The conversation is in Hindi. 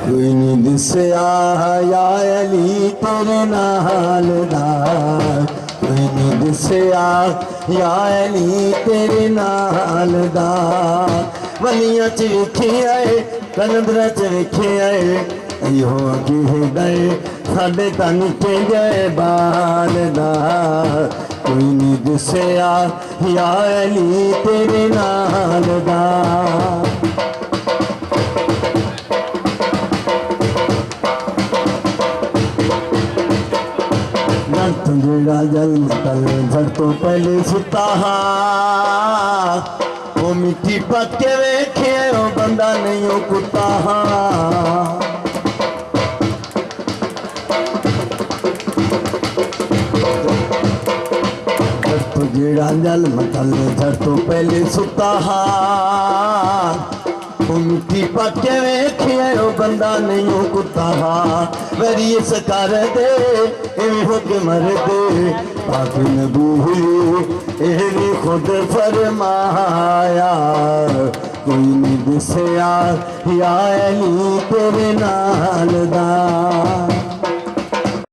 कोई नहीं दिसया या अली तेरे नाल दा, कोई नहीं दिसया या अली तेरे नाल दा। वलियां च वेखे आए कलंदरा च वेखे आए, अयो अगे गए साडे तन के गए बाल दा। कोई नहीं दिसया या अली तेरे नाल दा। जेड़ा जल तल झड़ तो पहले सुता हा, वो मिट्टी पक्के वेखे वो बंदा नहीं वो कुत्ता हा। जेड़ा जल मतल झड़ तो पहले सुता हा, मिट्टी पक्के वेखे वो बंदा नहीं वो कुत्ता हा। वरी इस कर दे हो के मर दे पाक नबी एने खुद फरमाया, कोई नहीं दिसया या अली तेरे नाल दा।